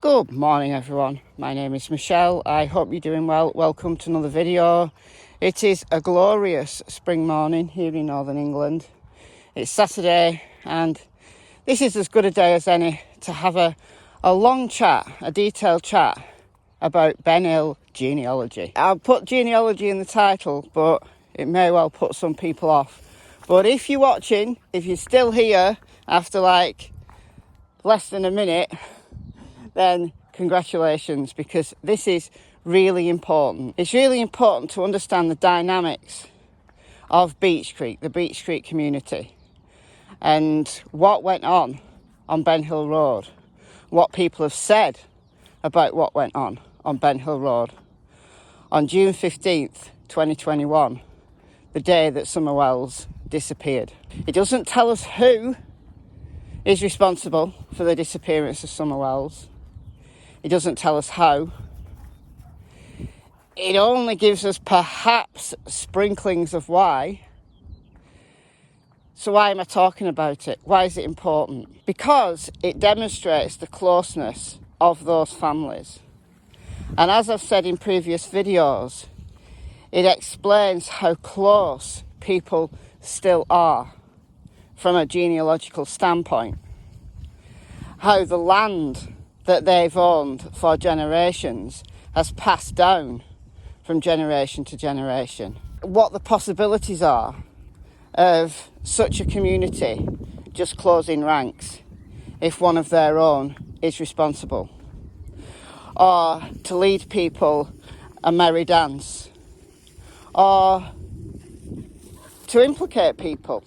Good morning everyone, my name is Michelle. I hope you're doing well. Welcome to another video. It is a glorious spring morning here in Northern England. It's Saturday and this is as good a day as any to have a long chat, a detailed chat about Ben Hill genealogy. I'll put genealogy in the title, but it may well put some people off. But if you're watching, if you're still here after like less than a minute, then congratulations, because this is really important. It's really important to understand the dynamics of Beech Creek, the Beech Creek community, and what went on Ben Hill Road, what people have said about what went on Ben Hill Road on June 15th, 2021, the day that Summer Wells disappeared. It doesn't tell us who is responsible for the disappearance of Summer Wells. It doesn't tell us how. It only gives us perhaps sprinklings of why. So why am I talking about it? Why is it important? Because it demonstrates the closeness of those families. And as I've said in previous videos, it explains how close people still are from a genealogical standpoint. How the land that they've owned for generations has passed down from generation to generation. What the possibilities are of such a community just closing ranks if one of their own is responsible, or to lead people a merry dance, or to implicate people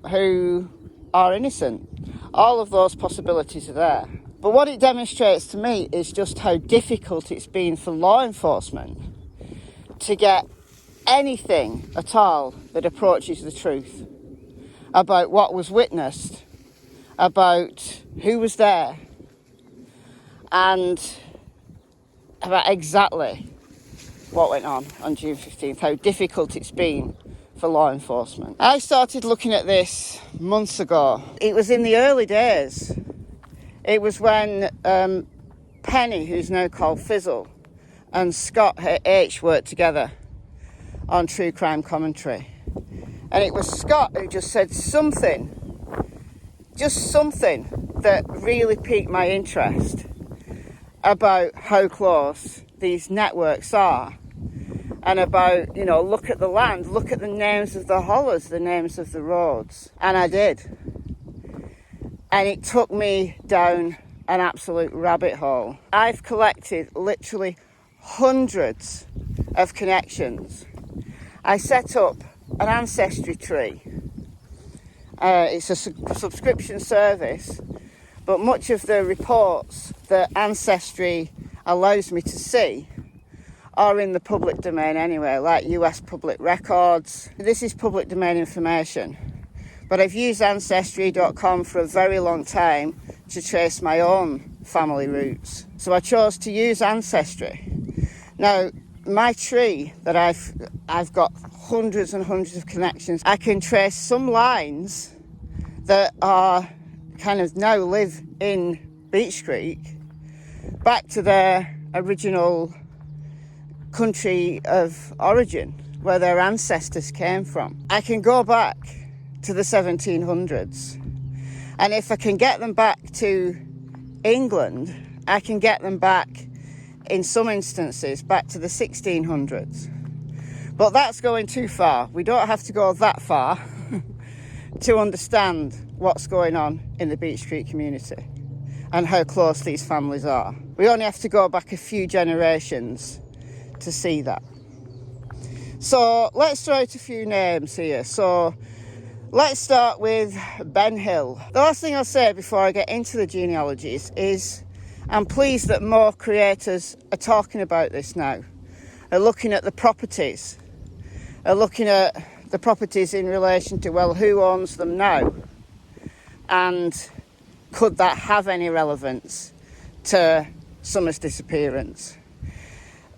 who are innocent. All of those possibilities are there. But what it demonstrates to me is just how difficult it's been for law enforcement to get anything at all that approaches the truth about what was witnessed, about who was there, and about exactly what went on June 15th, how difficult it's been for law enforcement. I started looking at this months ago. It was in the early days. It was when Penny, who's now called Fizzle, and Scott H worked together on True Crime Commentary. And it was Scott who just said something that really piqued my interest about how close these networks are. And about, look at the land, look at the names of the hollers, the names of the roads. And I did. And it took me down an absolute rabbit hole. I've collected literally hundreds of connections. I set up an ancestry tree. It's a subscription service, but much of the reports that Ancestry allows me to see are in the public domain anyway, like US public records. This is public domain information. But I've used Ancestry.com for a very long time to trace my own family roots. So I chose to use Ancestry. Now, my tree that I've got hundreds and hundreds of connections. I can trace some lines that are kind of now live in Beech Creek back to their original country of origin, where their ancestors came from. I can go back to the 1700s, and if I can get them back to England, I can get them back, in some instances, back to the 1600s. But that's going too far. We don't have to go that far to understand what's going on in the Beech Creek community and how close these families are. We only have to go back a few generations to see that. So let's throw out a few names here. So let's start with Ben Hill. The last thing I'll say before I get into the genealogies is I'm pleased that more creators are talking about this now, are looking at the properties, are looking at the properties in relation to, well, who owns them now? And could that have any relevance to Summer's disappearance?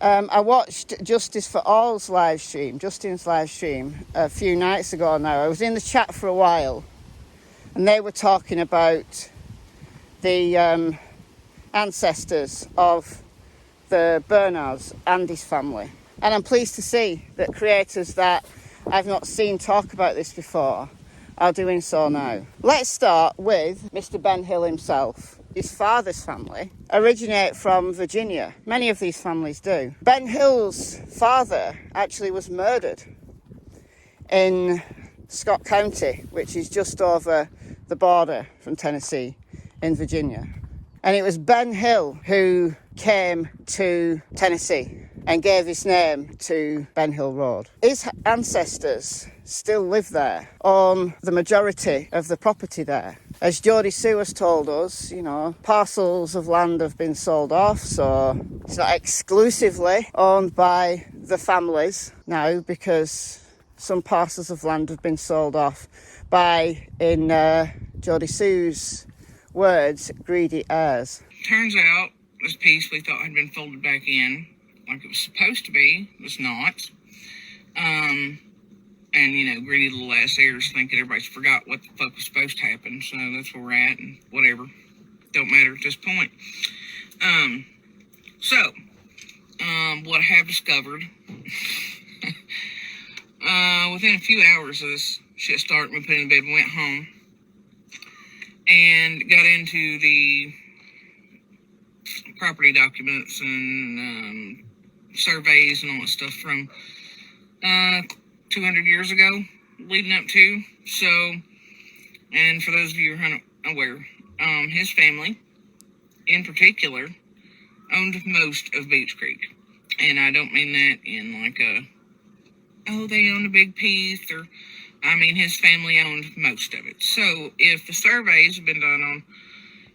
I watched Justice for All's Justin's live stream a few nights ago now. I was in the chat for a while and they were talking about the ancestors of the Bernards and his family. And I'm pleased to see that creators that I've not seen talk about this before are doing so now. Let's start with Mr. Ben Hill himself. His father's family originate from Virginia. Many of these families do. Ben Hill's father actually was murdered in Scott County, which is just over the border from Tennessee in Virginia. And it was Ben Hill who came to Tennessee and gave his name to Ben Hill Road. His ancestors still live there, own the majority of the property there. As Geordie Sue has told us, you know, parcels of land have been sold off, so it's not exclusively owned by the families now, because some parcels of land have been sold off by, in Geordie Sue's words, greedy heirs. Turns out this piece we thought had been folded back in like it was supposed to be was not. And, you know, greedy little ass heirs think that everybody's forgot what the fuck was supposed to happen. So that's where we're at, and whatever. Don't matter at this point. What I have discovered, within a few hours of this shit started, we put in bed and went home. And got into the property documents and surveys and all that stuff from 200 years ago, leading up to. So, and for those of you who are unaware, his family, in particular, owned most of Beach Creek. And I don't mean that in like they own a big piece, or, I mean, his family owned most of it. So, if the surveys have been done on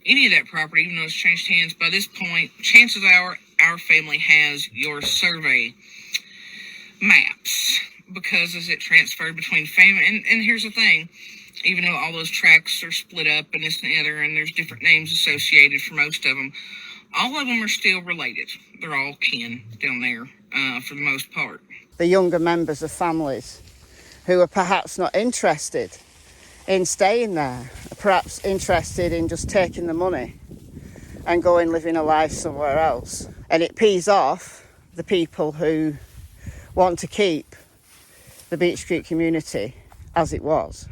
any of that property, even though it's changed hands, by this point, chances are our family has your survey maps, because as it transferred between family, and here's the thing, even though all those tracts are split up and this and the other, and there's different names associated for most of them, all of them are still related. They're all kin down there, for the most part. The younger members of families who are perhaps not interested in staying there, perhaps interested in just taking the money and going living a life somewhere else. And it pees off the people who want to keep the Beach Creek community as it was.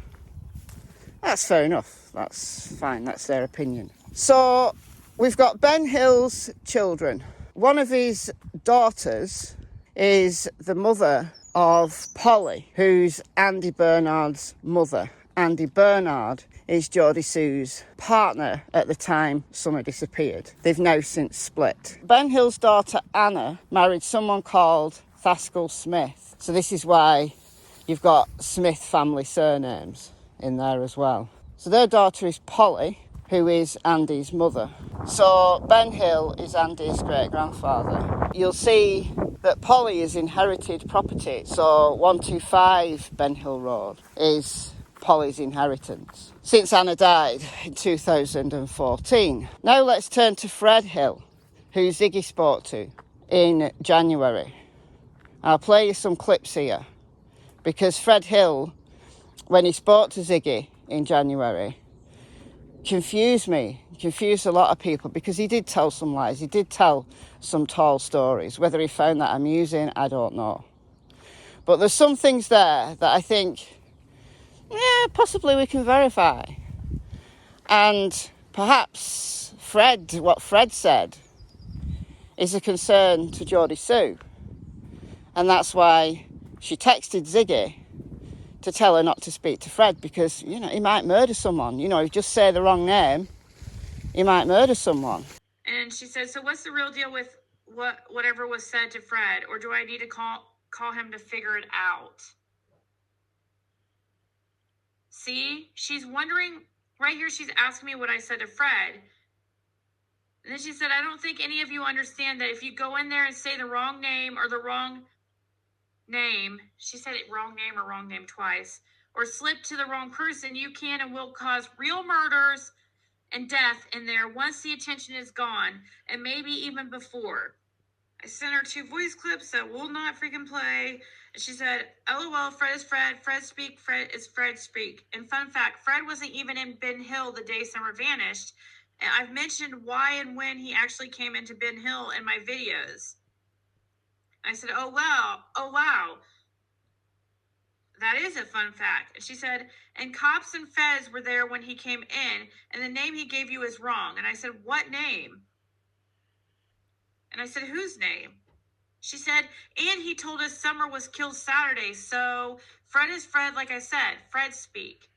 That's fair enough. That's fine. That's their opinion. So we've got Ben Hill's children. One of his daughters is the mother of Polly, who's Andy Bernard's mother. Andy Bernard is Geordie Sue's partner at the time Summer disappeared. They've now since split. Ben Hill's daughter Anna married someone called Thaskell Smith. So this is why you've got Smith family surnames in there as well. So their daughter is Polly, who is Andy's mother. So Ben Hill is Andy's great-grandfather. You'll see that Polly has inherited property. So 125 Ben Hill Road is Polly's inheritance since Anna died in 2014. Now let's turn to Fred Hill, who Ziggy spoke to in January. I'll play you some clips here, because Fred Hill, when he spoke to Ziggy in January, confused a lot of people, because he did tell some lies. He did tell some tall stories. Whether he found that amusing, I don't know. But there's some things there that I think, possibly we can verify. And perhaps what Fred said is a concern to Geordie Sue. And that's why she texted Ziggy to tell her not to speak to Fred, because, he might murder someone. If you just say the wrong name, he might murder someone. And she said, so what's the real deal with whatever was said to Fred? Or do I need to call him to figure it out? See, she's wondering, right here, she's asking me what I said to Fred. And then she said, I don't think any of you understand that if you go in there and say the wrong name or the wrong name, she said it wrong name twice, or slip to the wrong person, you can and will cause real murders and death in there once the attention is gone, and maybe even before. I sent her 2 voice clips that will not freaking play. And she said, LOL, Fred is Fred. Fred speak. Fred is Fred speak. And fun fact, Fred wasn't even in Ben Hill the day Summer vanished. And I've mentioned why and when he actually came into Ben Hill in my videos. I said, oh, wow. That is a fun fact. And she said, and cops and feds were there when he came in, and the name he gave you is wrong. And I said, what name? And I said, whose name? She said, and he told us Summer was killed Saturday. So Fred is Fred, like I said. Fred speak.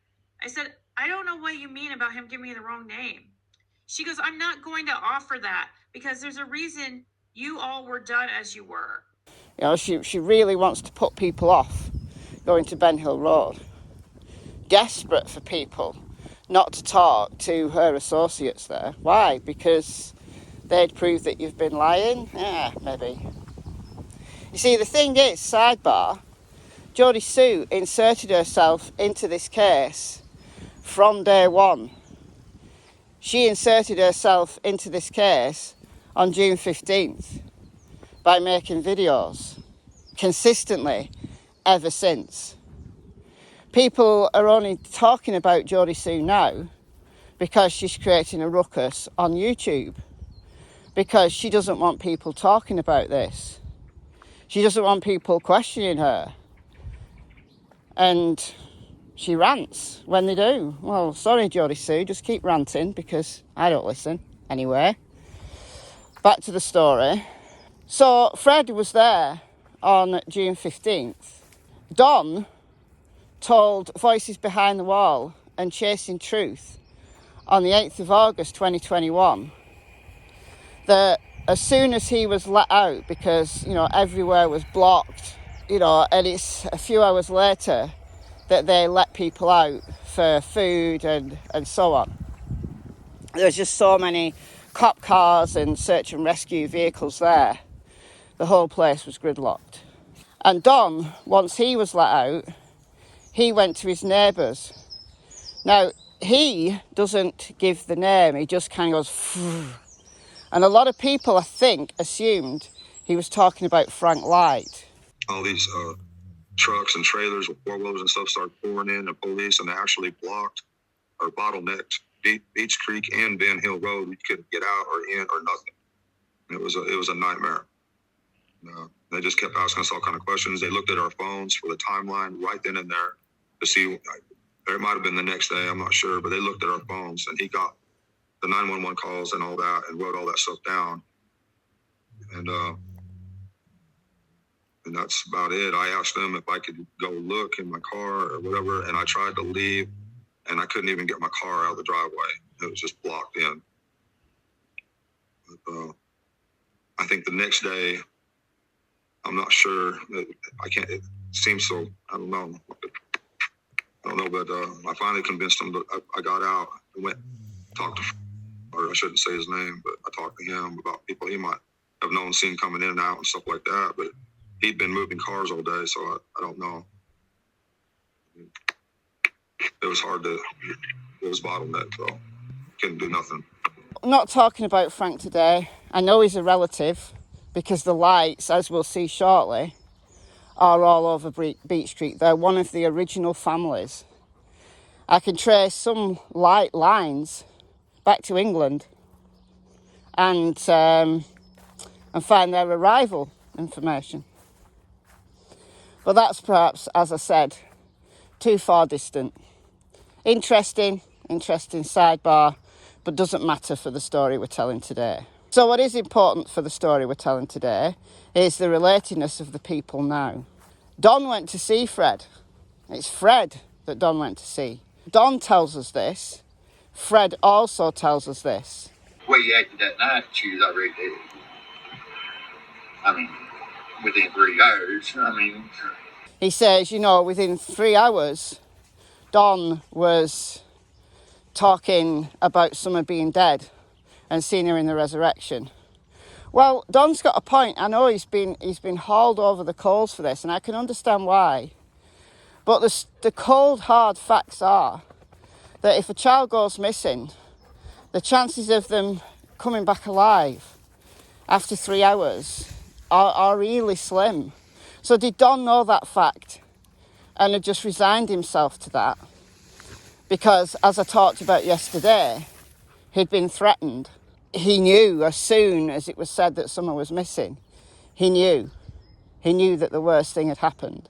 I said, I don't know what you mean about him giving me the wrong name. She goes, I'm not going to offer that because there's a reason you all were done as you were. You know, she really wants to put people off going to Ben Hill Road. Desperate for people not to talk to her associates there. Why? Because they'd prove that you've been lying? Yeah, maybe. You see, the thing is, sidebar, Geordie Sue inserted herself into this case from day one. She inserted herself into this case on June 15th by making videos consistently ever since. People are only talking about Geordie Sue now because she's creating a ruckus on YouTube, because she doesn't want people talking about this. She doesn't want people questioning her. And she rants when they do. Well, sorry, Geordie Sue, just keep ranting because I don't listen. Anyway, back to the story. So Fred was there on June 15th. Don told Voices Behind the Wall and Chasing Truth on the 8th of August 2021 that as soon as he was let out, because, you know, everywhere was blocked, you know, and it's a few hours later that they let people out for food and so on. There's just so many cop cars and search and rescue vehicles there. The whole place was gridlocked. And Don, once he was let out, he went to his neighbours. Now, he doesn't give the name, he just kind of goes, phew. And a lot of people, I think, assumed he was talking about Frank Light. All these trucks and trailers with four-wheelers and stuff started pouring in, the police, and they actually blocked or bottlenecked Beach Creek and Ben Hill Road. You couldn't get out or in or nothing. And it was a nightmare. They just kept asking us all kind of questions. They looked at our phones for the timeline right then and there to see. It might have been the next day, I'm not sure, but they looked at our phones and he got the 911 calls and all that and wrote all that stuff down. And that's about it. I asked them if I could go look in my car or whatever, and I tried to leave, and I couldn't even get my car out of the driveway. It was just blocked in. But, I think the next day, I'm not sure. I can't. It seems so. I don't know. But I finally convinced him. But I got out and went talked to, or I shouldn't say his name, but I talked to him about people he might have known, seen coming in and out and stuff like that. But he'd been moving cars all day, so I don't know. It was hard to. It was bottlenecked, so couldn't do nothing. I'm not talking about Frank today. I know he's a relative because the lights, as we'll see shortly, are all over Beach Creek. They're one of the original families. I can trace some light lines back to England and find their arrival information. But that's perhaps, as I said, too far distant. Interesting sidebar, but doesn't matter for the story we're telling today. So what is important for the story we're telling today is the relatedness of the people now. Don went to see Fred. It's Fred that Don went to see. Don tells us this. Fred also tells us this. The way you acted that night, she was already dead. I mean, within 3 hours, He says, within 3 hours, Don was talking about Summer being dead and seeing her in the resurrection. Well, Don's got a point. I know he's been hauled over the coals for this, and I can understand why. But the cold, hard facts are that if a child goes missing, the chances of them coming back alive after 3 hours are really slim. So did Don know that fact and had just resigned himself to that? Because, as I talked about yesterday, he'd been threatened. He knew as soon as it was said that someone was missing, he knew that the worst thing had happened.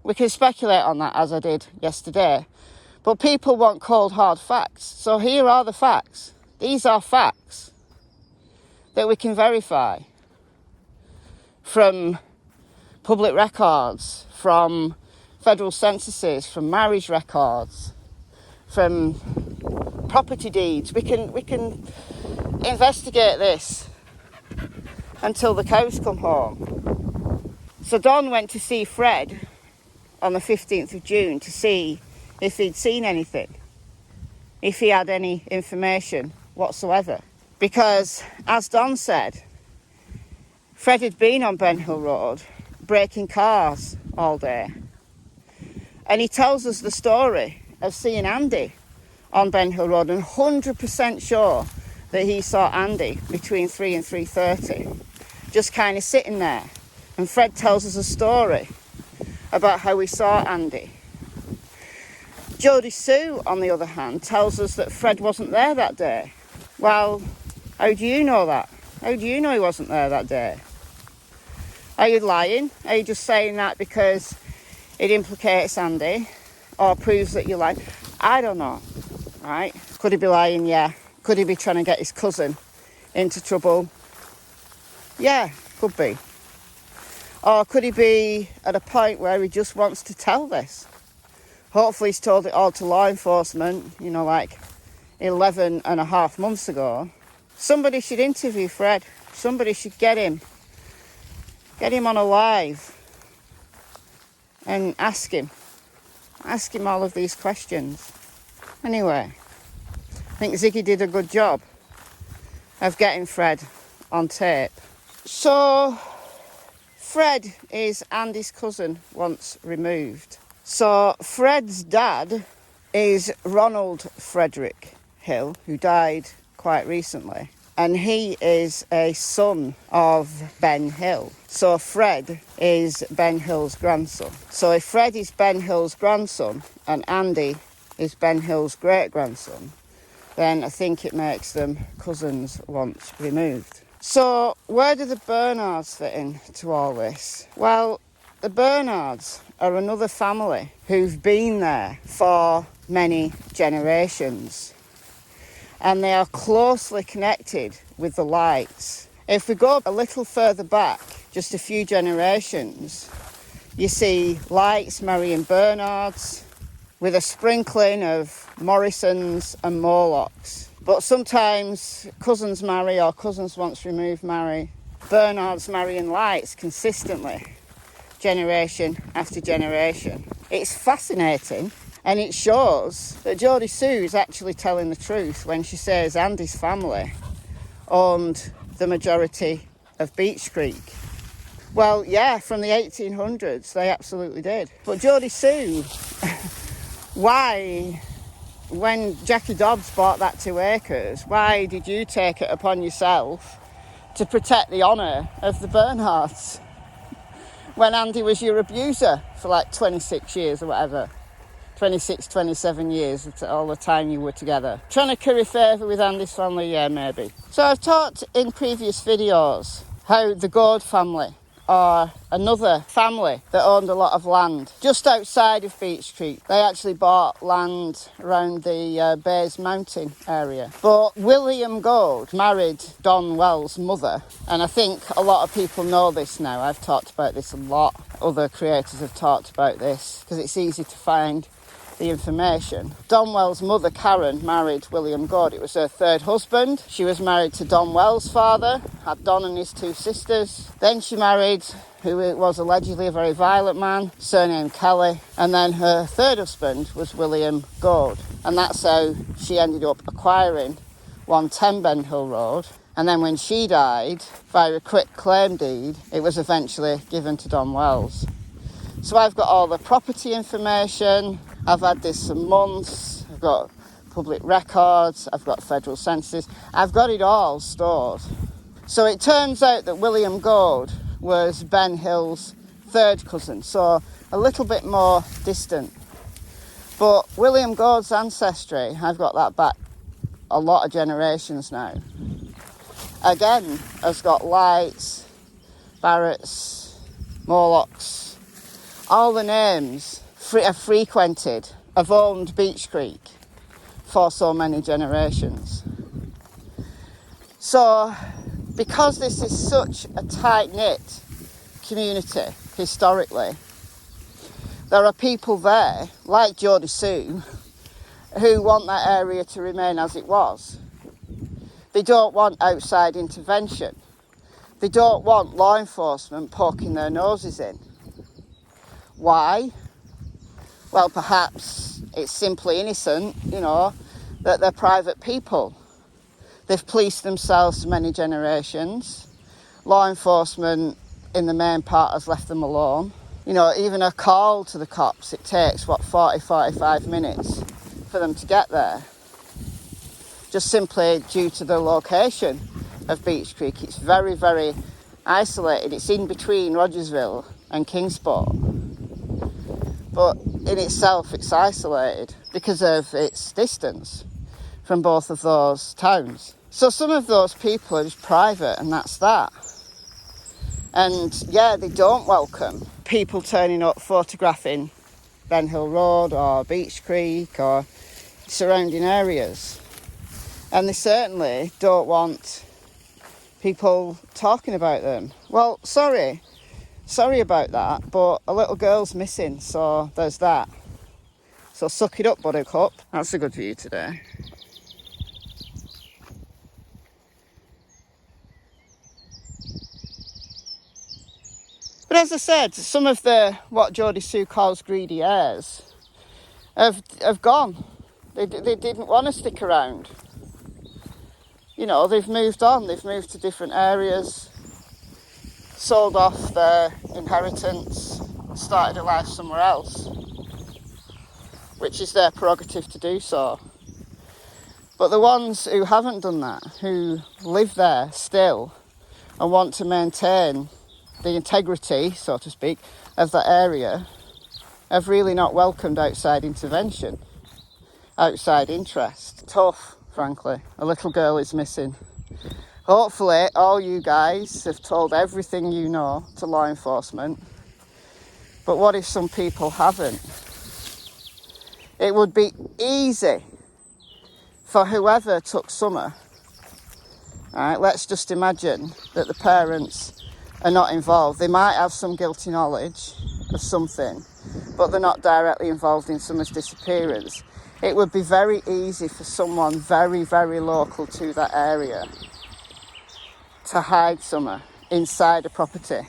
We can speculate on that, as I did yesterday, but people want cold, hard facts. So here are the facts. These are facts that we can verify from public records, from federal censuses, from marriage records, from property deeds. We can investigate this until the cows come home. So Don went to see Fred on the 15th of June to see if he'd seen anything, if he had any information whatsoever. Because, as Don said, Fred had been on Ben Hill Road breaking cars all day. And he tells us the story of seeing Andy on Ben Hill Road, and 100% sure that he saw Andy between 3 and 3:30, just kind of sitting there. And Fred tells us a story about how he saw Andy. Geordie Sue, on the other hand, tells us that Fred wasn't there that day. Well, how do you know that? How do you know he wasn't there that day? Are you lying? Are you just saying that because it implicates Andy or proves that you're lying? I don't know, right? Could he be lying? Yeah. Could he be trying to get his cousin into trouble? Yeah, could be. Or could he be at a point where he just wants to tell this? Hopefully he's told it all to law enforcement, like 11 and a half months ago. Somebody should interview Fred. Somebody should get him on a live and ask him all of these questions. Anyway, I think Ziggy did a good job of getting Fred on tape. So, Fred is Andy's cousin once removed. So, Fred's dad is Ronald Frederick Hill, who died quite recently. And he is a son of Ben Hill. So Fred is Ben Hill's grandson. So if Fred is Ben Hill's grandson and Andy is Ben Hill's great-grandson, then I think it makes them cousins once removed. So where do the Bernards fit into all this? Well, the Bernards are another family who've been there for many generations. And they are closely connected with the Lights. If we go a little further back, just a few generations, you see Lights marrying Bernards with a sprinkling of Morrisons and Morlocks. But sometimes cousins marry, or cousins once removed marry. Bernards marrying Lights consistently, generation after generation. It's fascinating. And it shows that Geordie Sue is actually telling the truth when she says Andy's family owned the majority of Beach Creek. Well, yeah, from the 1800s, they absolutely did. But Geordie Sue, why, when Jackie Dobbs bought that 2 acres, why did you take it upon yourself to protect the honour of the Bernards when Andy was your abuser for like 26 years or whatever? 26, 27 years, all the time you were together. Trying to curry favour with Andy's family, yeah, maybe. So I've talked in previous videos how the Goad family are another family that owned a lot of land just outside of Beach Creek. They actually bought land around the Bays Mountain area. But William Goad married Don Wells' mother, and I think a lot of people know this now. I've talked about this a lot. Other creators have talked about this because it's easy to find the information. Don Wells' mother, Karen, married William Goad. It was her 3rd husband. She was married to Don Wells' father, had Don and his 2 sisters. Then she married, who was allegedly a very violent man, surnamed Kelly. And then her 3rd husband was William Goad. And that's how she ended up acquiring 110 Ben Hill Road. And then when she died, by a quit claim deed, it was eventually given to Don Wells. So I've got all the property information. I've had this for months. I've got public records. I've got federal census. I've got it all stored. So it turns out that William Goad was Ben Hill's 3rd cousin, so a little bit more distant. But William Goad's ancestry, I've got that back a lot of generations now. Again, has got lights, Barretts, Morlocks, all the names have frequented, have owned Beech Creek for so many generations. So, because this is such a tight-knit community, historically, there are people there, like Geordie Sue, who want that area to remain as it was. They don't want outside intervention. They don't want law enforcement poking their noses in. Why? Well, perhaps it's simply innocent, you know, that they're private people. They've policed themselves for many generations. Law enforcement, in the main part, has left them alone. You know, even a call to the cops, it takes, 45 minutes for them to get there. Just simply due to the location of Beech Creek. It's very, very isolated. It's in between Rogersville and Kingsport. But in itself, it's isolated because of its distance from both of those towns. So some of those people are just private, and that's that. And yeah, they don't welcome people turning up photographing Ben Hill Road or Beech Creek or surrounding areas. And they certainly don't want people talking about them. Well, sorry about that, but a little girl's missing, so there's that. So suck it up, buttercup. That's a good view today. But as I said, some of what Geordie Sue calls greedy heirs have gone. They didn't want to stick around. You know, they've moved on. They've moved to different areas, sold off their inheritance, started a life somewhere else, which is their prerogative to do so. But the ones who haven't done that, who live there still and want to maintain the integrity, so to speak, of that area, have really not welcomed outside intervention, outside interest. Tough, frankly. A little girl is missing. Hopefully all you guys have told everything you know to law enforcement. But what if some people haven't? It would be easy for whoever took Summer. Right, let's just imagine that the parents are not involved. They might have some guilty knowledge of something, but they're not directly involved in Summer's disappearance. It would be very easy for someone very, very local to that area to hide Summer inside a property,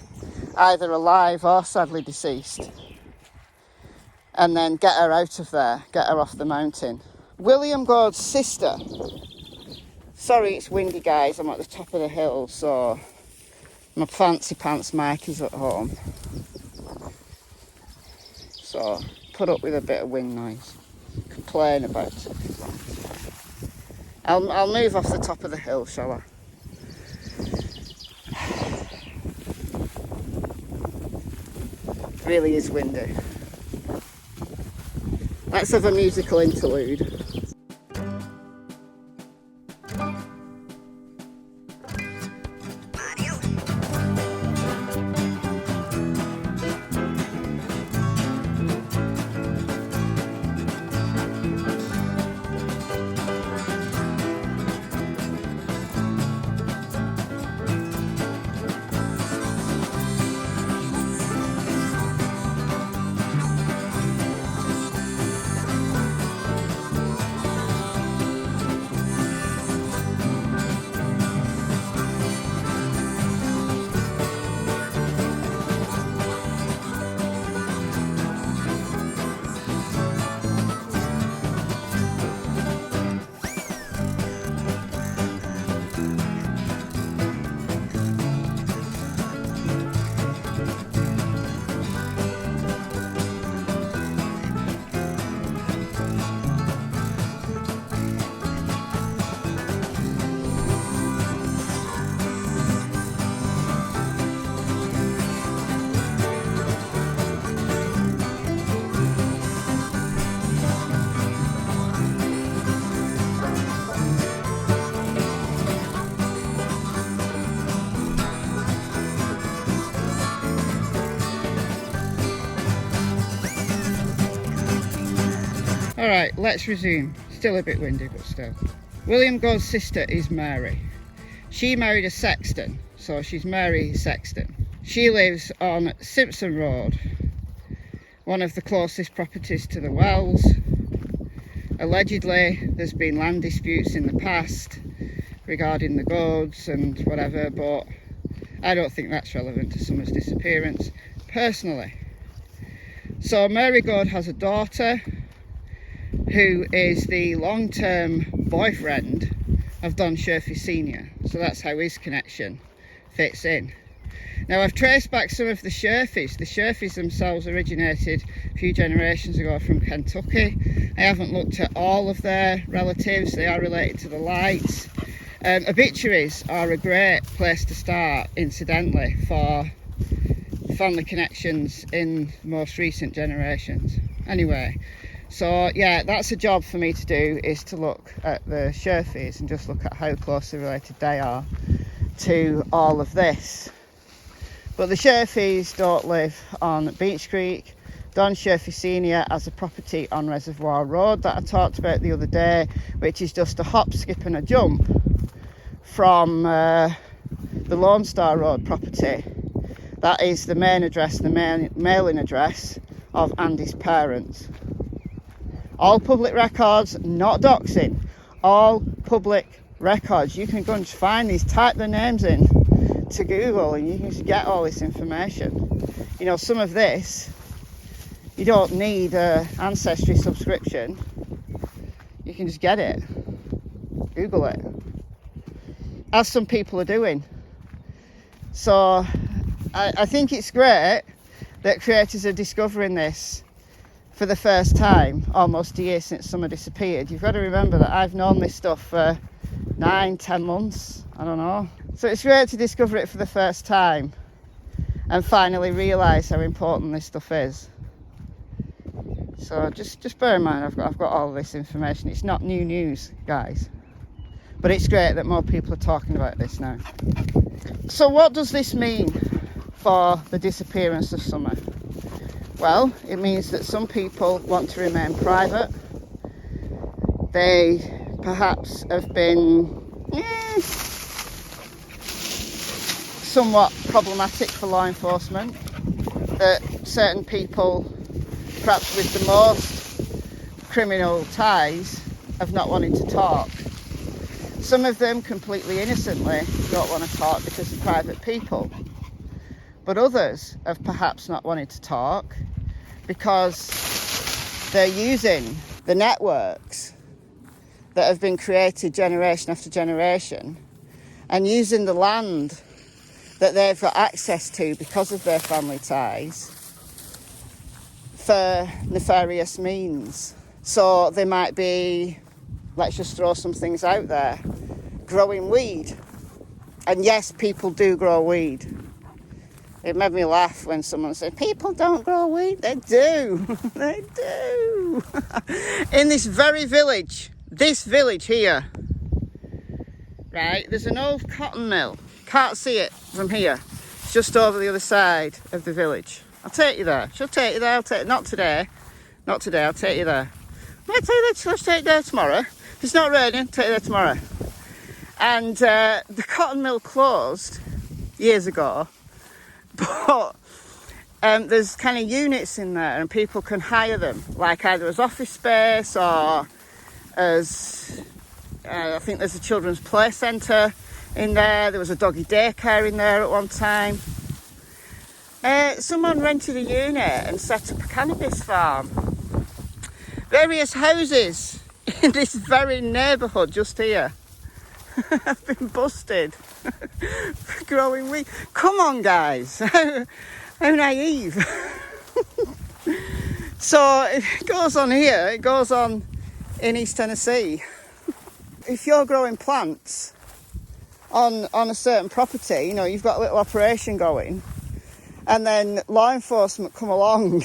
either alive or sadly deceased, and then get her out of there, get her off the mountain. William Goad's sister, sorry it's windy guys, I'm at the top of the hill, so my fancy pants mic is at home, so put up with a bit of wind noise. Complain about it. I'll move off the top of the hill, shall I? It really is windy. Let's have a musical interlude. All right, let's resume. Still a bit windy, but still. William Goad's sister is Mary. She married a Sexton, so she's Mary Sexton. She lives on Simpson Road, one of the closest properties to the wells. Allegedly, there's been land disputes in the past regarding the Goads and whatever, but I don't think that's relevant to Summer's disappearance, personally. So Mary Goad has a daughter who is the long-term boyfriend of Don Surfy Sr. So that's how his connection fits in. Now, I've traced back some of the Surfys. The Surfys themselves originated a few generations ago from Kentucky. I haven't looked at all of their relatives. They are related to the Lights. Obituaries are a great place to start, incidentally, for family connections in most recent generations. Anyway, so yeah, that's a job for me to do, is to look at the Surfys and just look at how closely related they are to all of this. But the Surfys don't live on Beach Creek. Don Surfy Sr. has a property on Reservoir Road that I talked about the other day, which is just a hop, skip and a jump from the Lone Star Road property. That is the main address, the mailing address of Andy's parents. All public records, not doxing. All public records. You can go and find these, type their names in to Google and you can just get all this information. You know, some of this, you don't need an Ancestry subscription. You can just get it. Google it. As some people are doing. So I think it's great that creators are discovering this for the first time, almost a year since Summer disappeared. You've got to remember that I've known this stuff for 9-10 months, I don't know. So it's great to discover it for the first time and finally realise how important this stuff is. So just bear in mind, I've got all this information. It's not new news, guys, but it's great that more people are talking about this now. So what does this mean for the disappearance of Summer? Well, it means that some people want to remain private. They perhaps have been somewhat problematic for law enforcement. That certain people, perhaps with the most criminal ties, have not wanted to talk. Some of them completely innocently don't want to talk because they're private people. But others have perhaps not wanted to talk because they're using the networks that have been created generation after generation and using the land that they've got access to because of their family ties for nefarious means. So they might be, let's just throw some things out there, growing weed. And yes, people do grow weed. It made me laugh when someone said, people don't grow weed. They do. They do. In this very village, this village here, right, there's an old cotton mill. Can't see it from here. It's just over the other side of the village. I'll take you there. She'll take you there. I'll take, not today. Not today. I'll take you there. I'll take you there. Let's take you there tomorrow. If it's not raining, I'll take you there tomorrow. And the cotton mill closed years ago. But there's kind of units in there and people can hire them, like either as office space or as, I think there's a children's play centre in there. There was a doggy daycare in there at one time. Someone rented a unit and set up a cannabis farm. Various houses in this very neighbourhood just here have been busted for growing weed. Come on, guys. How naive. So it goes on here, it goes on in East Tennessee. If you're growing plants on a certain property, you know, you've got a little operation going, and then law enforcement come along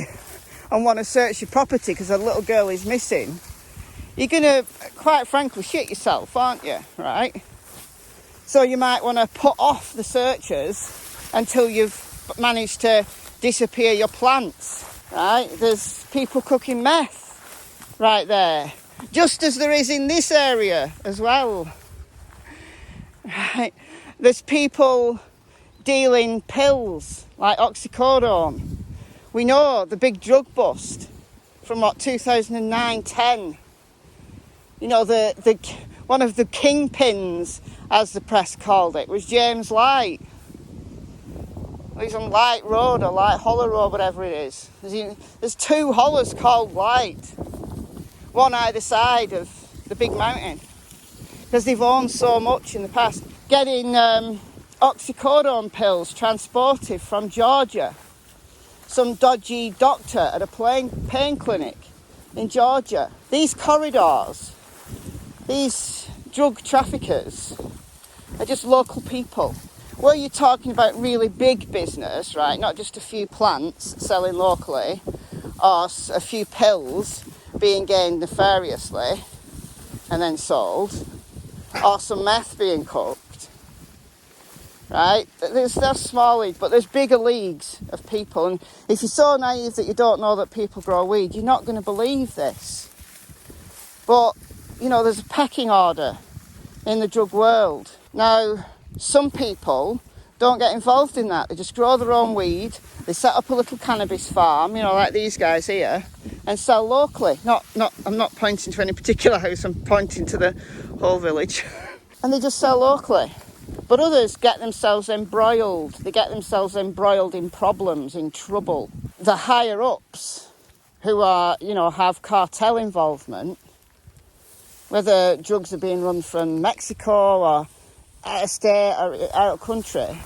and want to search your property because a little girl is missing, you're going to, quite frankly, shit yourself, aren't you, right? So you might want to put off the searches until you've managed to disappear your plants, right? There's people cooking meth right there. Just as there is in this area as well. Right. There's people dealing pills like oxycodone. We know the big drug bust from 2009-10. You know, the one of the kingpins, as the press called it, was James Light. He's on Light Road or Light Hollow Road, whatever it is. There's 2 hollows called Light, one either side of the big mountain, because they've owned so much in the past. Getting oxycodone pills transported from Georgia. Some dodgy doctor at a pain clinic in Georgia. These corridors, these drug traffickers are just local people. Were you talking about really big business, right? Not just a few plants selling locally or a few pills being gained nefariously and then sold, or some meth being cooked, right? There's small leagues, but there's bigger leagues of people. And if you're so naive that you don't know that people grow weed, you're not going to believe this. But, you know, there's a pecking order in the drug world. Now, some people don't get involved in that. They just grow their own weed. They set up a little cannabis farm, you know, like these guys here, and sell locally. I'm not pointing to any particular house, I'm pointing to the whole village. And they just sell locally. But others get themselves embroiled. They get themselves embroiled in problems, in trouble. The higher ups who are, you know, have cartel involvement, whether drugs are being run from Mexico or out of state or out of country,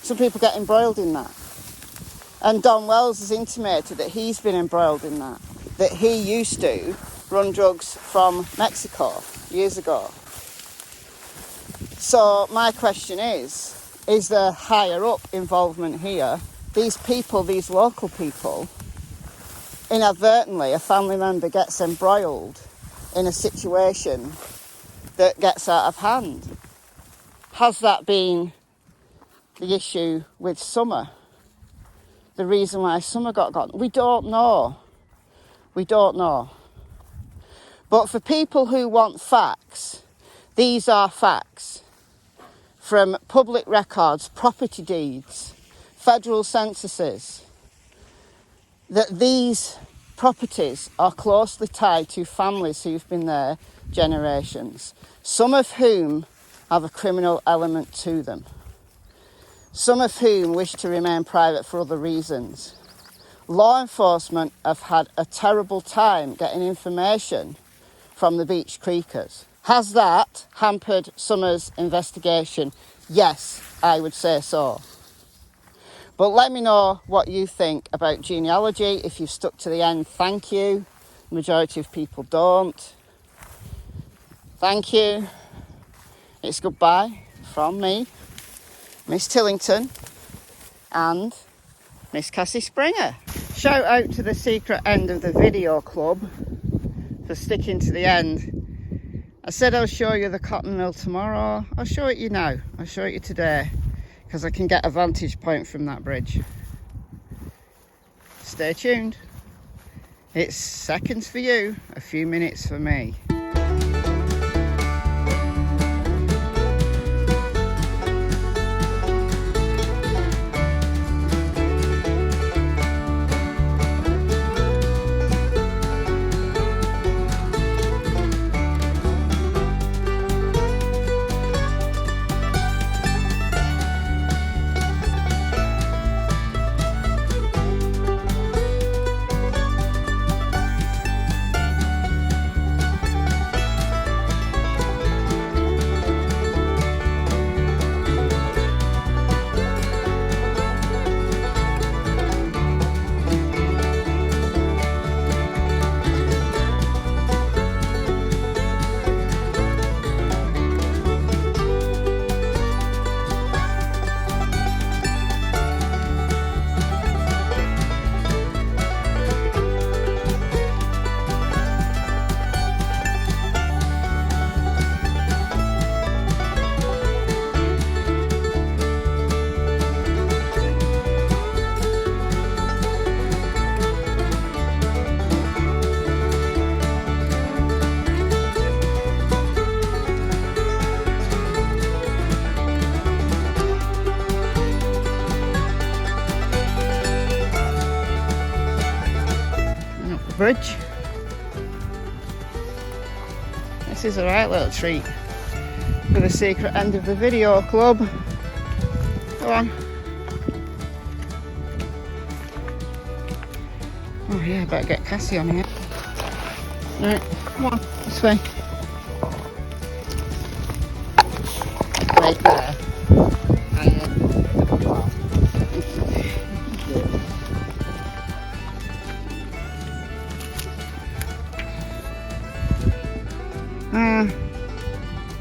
some people get embroiled in that. And Don Wells has intimated that he's been embroiled in that he used to run drugs from Mexico years ago. So my question is there higher up involvement here? These people, these local people, inadvertently a family member gets embroiled in a situation that gets out of hand. Has that been the issue with Summer? The reason why Summer got gone? We don't know. We don't know. But for people who want facts, these are facts. From public records, property deeds, federal censuses, that these properties are closely tied to families who've been there generations, some of whom have a criminal element to them, some of whom wish to remain private for other reasons. Law enforcement have had a terrible time getting information from the Beach Creekers. Has that hampered Summer's investigation? Yes, I would say so. But let me know what you think about genealogy. If you've stuck to the end, thank you. The majority of people don't. Thank you. It's goodbye from me, Miss Tillington, and Miss Cassie Springer. Shout out to the secret end of the video club for sticking to the end. I said I'll show you the cotton mill tomorrow. I'll show it you now. I'll show it you today, because I can get a vantage point from that bridge. Stay tuned. It's seconds for you, a few minutes for me. bridge. This is a right little treat for the secret end of the video club. Go on. Oh yeah, I better get Cassie on here. Right, come on, this way. Right there.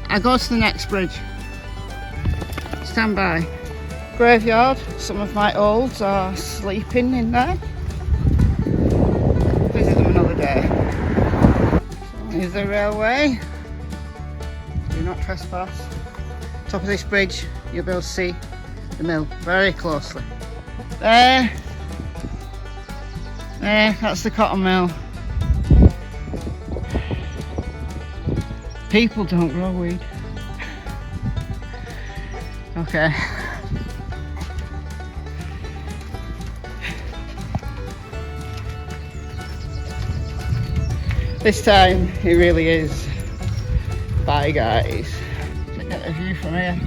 I go to the next bridge. Stand by. Graveyard. Some of my olds are sleeping in there. Visit them another day. So here's the railway. Do not trespass. Top of this bridge, you'll be able to see the mill very closely. There. There, that's the cotton mill. People don't grow weed. Okay. This time it really is. Bye guys. Check out the view from here.